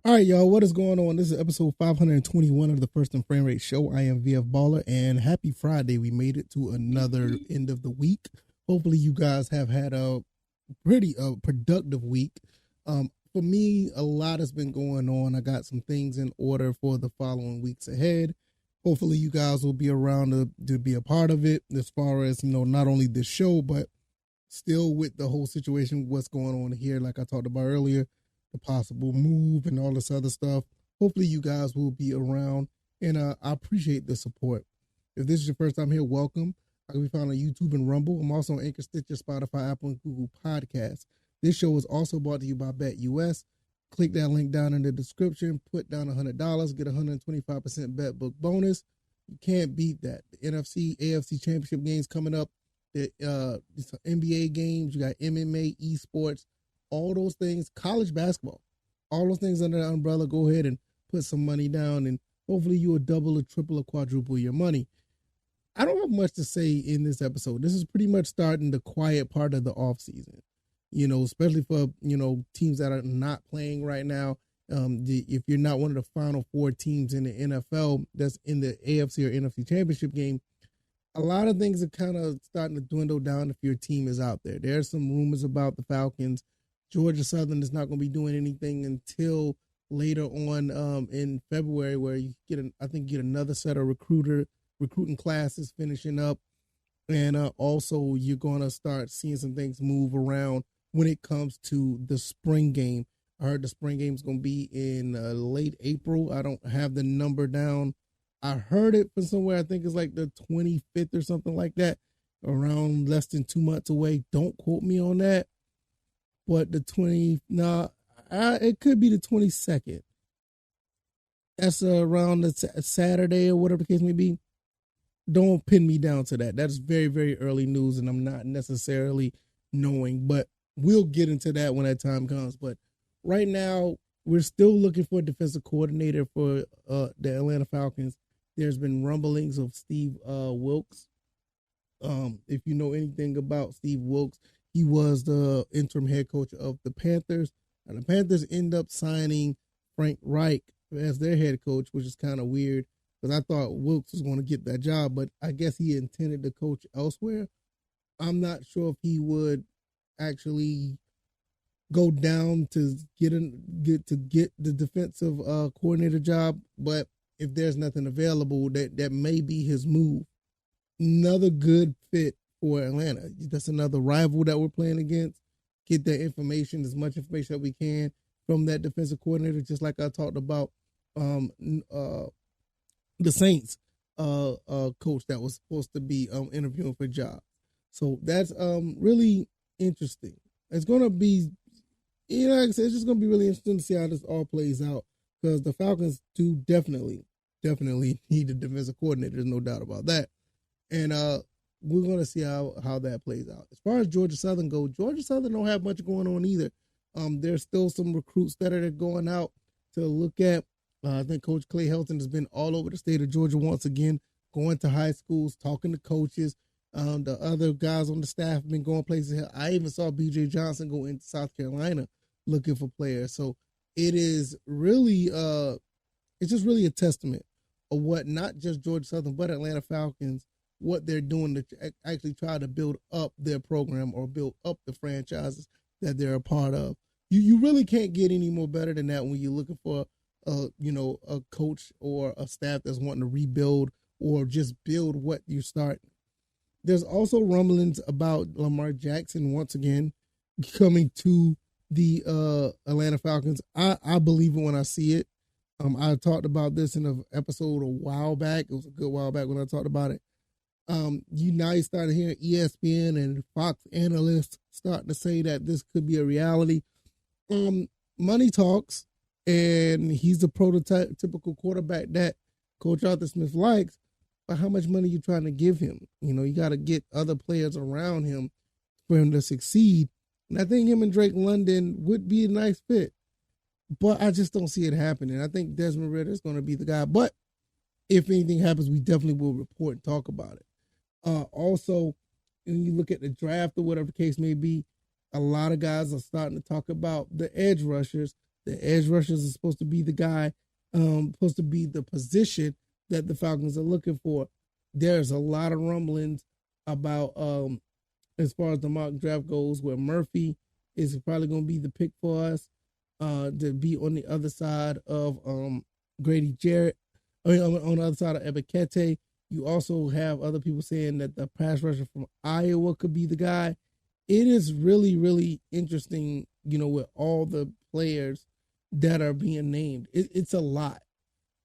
All right, y'all, what is going on? This is episode 521 of the First and Frame Rate Show. I am VF Baller, and happy Friday. We made it to another end of the week. Hopefully, you guys have had a pretty productive week. For me, a lot has been going on. I got some things in order for the following weeks ahead. Hopefully, you guys will be around to be a part of it as far as, not only this show, but still with the whole situation, what's going on here, like I talked about earlier, the possible move and all this other stuff. Hopefully you guys will be around, and I appreciate the support. If this is your first time here, welcome. I can be found on YouTube and Rumble. I'm also on Anchor, Stitcher, Spotify, Apple, and Google Podcasts. This show is also brought to you by BetUS. Click that link down in the description. Put down $100, get a 125% bet book bonus. You can't beat that. The NFC, AFC championship games coming up. The NBA games. You got MMA, esports. All those things, college basketball, all those things under the umbrella. Go ahead and put some money down, and hopefully you will double or triple or quadruple your money. I don't have much to say in this episode. This is pretty much starting the quiet part of the offseason, especially for, teams that are not playing right now. If you're not one of the final four teams in the NFL that's in the AFC or NFC championship game, a lot of things are kind of starting to dwindle down if your team is out there. There's some rumors about the Falcons. Georgia Southern is not going to be doing anything until later on in February, where you get another set of recruiting classes finishing up, and also you're going to start seeing some things move around when it comes to the spring game. I heard the spring game is going to be in late April. I don't have the number down. I heard it from somewhere. I think it's like the 25th or something like that, around less than 2 months away. Don't quote me on that. But it could be the 22nd. That's around the Saturday or whatever the case may be. Don't pin me down to that. That's very, very early news, and I'm not necessarily knowing. But we'll get into that when that time comes. But right now, we're still looking for a defensive coordinator for the Atlanta Falcons. There's been rumblings of Steve Wilks. If you know anything about Steve Wilks, he was the interim head coach of the Panthers, and the Panthers end up signing Frank Reich as their head coach, which is kind of weird because I thought Wilks was going to get that job, but I guess he intended to coach elsewhere. I'm not sure if he would actually go down to get the defensive coordinator job, but if there's nothing available, that may be his move. Another good fit for Atlanta. That's another rival that we're playing against. Get that information, as much information that we can from that defensive coordinator, just like I talked about the Saints coach that was supposed to be interviewing for jobs. So that's really interesting. It's going to be, like I said, it's just going to be really interesting to see how this all plays out, because the Falcons do definitely need a defensive coordinator. There's no doubt about that. And we're going to see how that plays out. As far as Georgia Southern goes, Georgia Southern don't have much going on either. There's still some recruits that are going out to look at. I think Coach Clay Helton has been all over the state of Georgia once again, going to high schools, talking to coaches. The other guys on the staff have been going places. I even saw B.J. Johnson go into South Carolina looking for players. So it is really, it's just really a testament of what not just Georgia Southern, but Atlanta Falcons, what they're doing to actually try to build up their program or build up the franchises that they're a part of. You really can't get any more better than that when you're looking for a coach or a staff that's wanting to rebuild or just build what you start. There's also rumblings about Lamar Jackson once again coming to the Atlanta Falcons. I believe it when I see it. I talked about this in an episode a while back. It was a good while back when I talked about it. Now you started hearing ESPN and Fox analysts starting to say that this could be a reality. Money talks, and he's the prototypical quarterback that Coach Arthur Smith likes. But how much money are you trying to give him? You got to get other players around him for him to succeed. And I think him and Drake London would be a nice fit. But I just don't see it happening. I think Desmond Ridder is going to be the guy. But if anything happens, we definitely will report and talk about it. Also, when you look at the draft or whatever the case may be, a lot of guys are starting to talk about the edge rushers The edge rushers are supposed to be the guy, supposed to be the position that the Falcons are looking for. There's a lot of rumblings about, as far as the mock draft goes, where Murphy is probably going to be the pick for us to be on the other side of Grady Jarrett. I mean, on the other side of Ebikete. You also have other people saying that the pass rusher from Iowa could be the guy. It is really, really interesting, with all the players that are being named. It's a lot.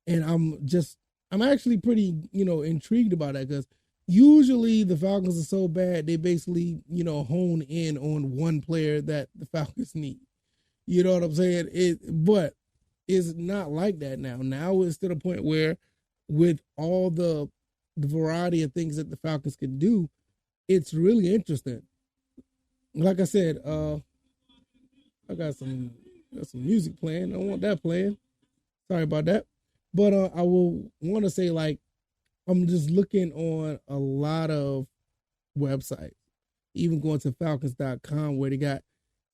And I'm actually pretty, intrigued about that, because usually the Falcons are so bad, they basically, hone in on one player that the Falcons need. You know what I'm saying? But it's not like that now. Now it's to the point where, with all the variety of things that the Falcons can do, it's really interesting. Like I said, I got some music playing. I don't want that playing. Sorry about that. But I will want to say, like, I'm just looking on a lot of websites, even going to Falcons.com, where they got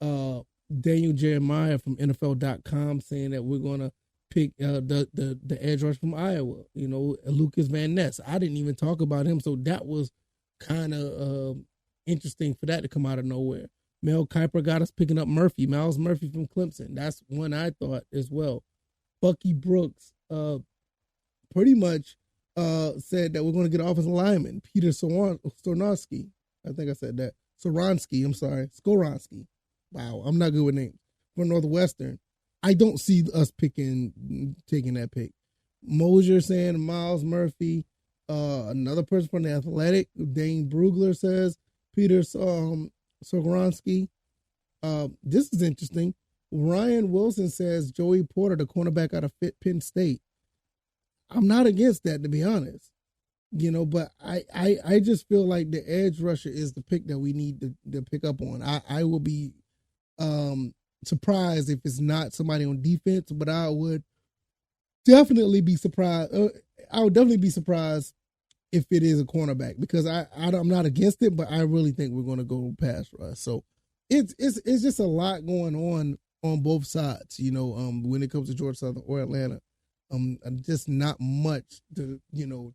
Daniel Jeremiah from NFL.com saying that we're going to pick the edge rush from Iowa, Lucas Van Ness. I didn't even talk about him, so that was kind of interesting for that to come out of nowhere. Mel Kiper got us picking up Miles Murphy from Clemson. That's one I thought as well. Bucky Brooks pretty much said that we're going to get offensive lineman. Peter Soronsky. I think I said that. Soronsky, I'm sorry. Skoronsky. Wow, I'm not good with names. From Northwestern. I don't see us taking that pick. Mosier saying Miles Murphy. Another person from the Athletic, Dane Brugler, says Peter Skoronsky. This is interesting. Ryan Wilson says Joey Porter, the cornerback out of Penn State. I'm not against that, to be honest. But I just feel like the edge rusher is the pick that we need to pick up on. I will be surprised if it's not somebody on defense, but I would definitely be surprised. I would definitely be surprised if it is a cornerback, because I'm not against it, but I really think we're going to go pass rush. So it's just a lot going on both sides. When it comes to Georgia Southern or Atlanta, just not much to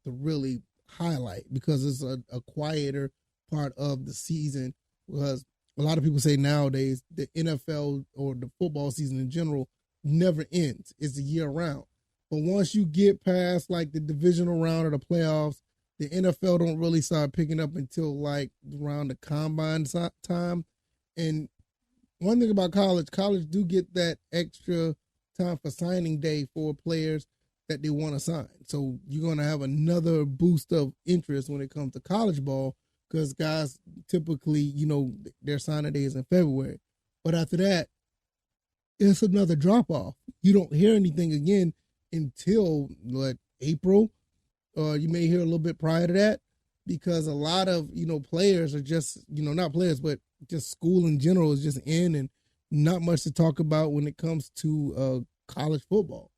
really highlight, because it's a quieter part of the season, because a lot of people say nowadays the NFL or the football season in general never ends. It's a year round. But once you get past like the divisional round or the playoffs, the NFL don't really start picking up until like around the combine time. And one thing about college do get that extra time for signing day for players that they want to sign. So you're going to have another boost of interest when it comes to college ball, because guys typically, their signing day is in February. But after that, it's another drop off. You don't hear anything again until April, or you may hear a little bit prior to that, because a lot of, players are just, not players, but just school in general is just in, and not much to talk about when it comes to college football.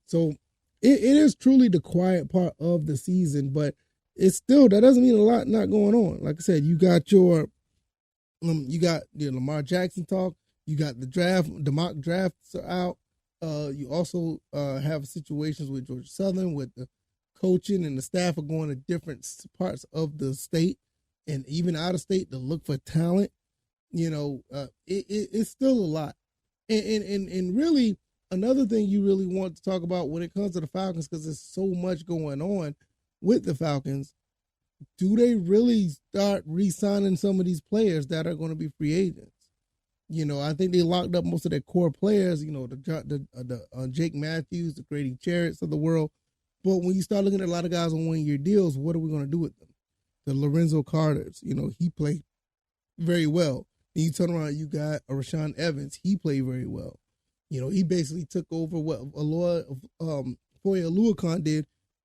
So it is truly the quiet part of the season, but it's still, that doesn't mean a lot not going on. Like I said, you got your Lamar Jackson talk. You got the draft, the mock drafts are out. You also have situations with Georgia Southern, with the coaching and the staff are going to different parts of the state and even out of state to look for talent. It's still a lot. And really, another thing you really want to talk about when it comes to the Falcons, because there's so much going on with the Falcons, do they really start re-signing some of these players that are going to be free agents? I think they locked up most of their core players, the Jake Matthews, the Grady Jarretts of the world. But when you start looking at a lot of guys on one-year deals, what are we going to do with them? The Lorenzo Carters, he played very well. Then you turn around, you got a Rashaan Evans. He played very well. He basically took over what Foye Oluokun did,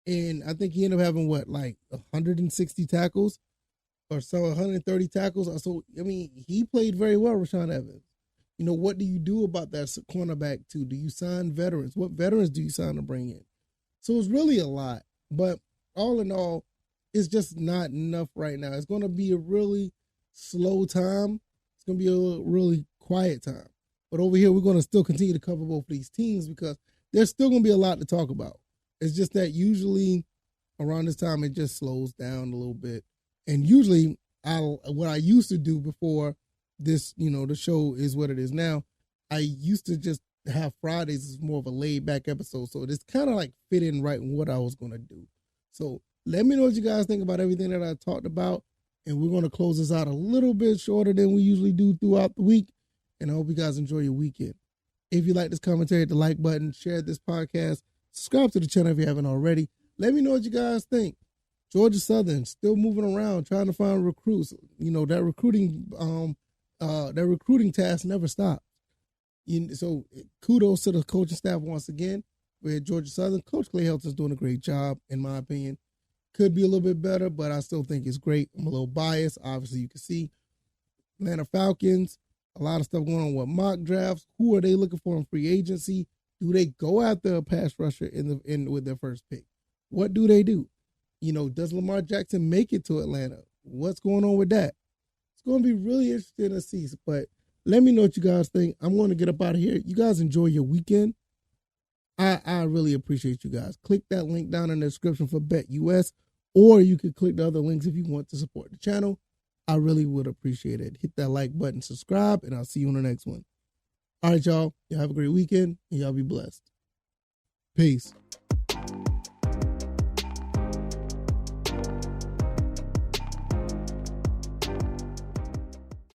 and I think he ended up having 160 tackles or so, 130 tackles. So, he played very well, Rashaan Evans. What do you do about that cornerback too? Do you sign veterans? What veterans do you sign to bring in? So it's really a lot, but all in all, it's just not enough right now. It's going to be a really slow time. It's going to be a really quiet time. But over here, we're going to still continue to cover both of these teams because there's still going to be a lot to talk about. It's just that usually around this time, it just slows down a little bit. And usually, what I used to do before this, the show is what it is now, I used to just have Fridays as more of a laid-back episode. So it's kind of like fit in right in what I was going to do. So let me know what you guys think about everything that I talked about. And we're going to close this out a little bit shorter than we usually do throughout the week. And I hope you guys enjoy your weekend. If you like this commentary, hit the like button, share this podcast, subscribe to the channel if you haven't already. Let me know what you guys think. Georgia Southern still moving around, trying to find recruits. That recruiting task never stops. So kudos to the coaching staff once again. We're at Georgia Southern. Coach Clay Helton's doing a great job, in my opinion. Could be a little bit better, but I still think it's great. I'm a little biased. Obviously, you can see Atlanta Falcons. A lot of stuff going on with mock drafts. Who are they looking for in free agency? Do they go after a pass rusher with their first pick? What do they do? Does Lamar Jackson make it to Atlanta? What's going on with that? It's going to be really interesting to see. But let me know what you guys think. I'm going to get up out of here. You guys enjoy your weekend. I really appreciate you guys. Click that link down in the description for BetUS, or you could click the other links if you want to support the channel. I really would appreciate it. Hit that like button, subscribe, and I'll see you on the next one. All right, y'all. Y'all have a great weekend, and y'all be blessed. Peace.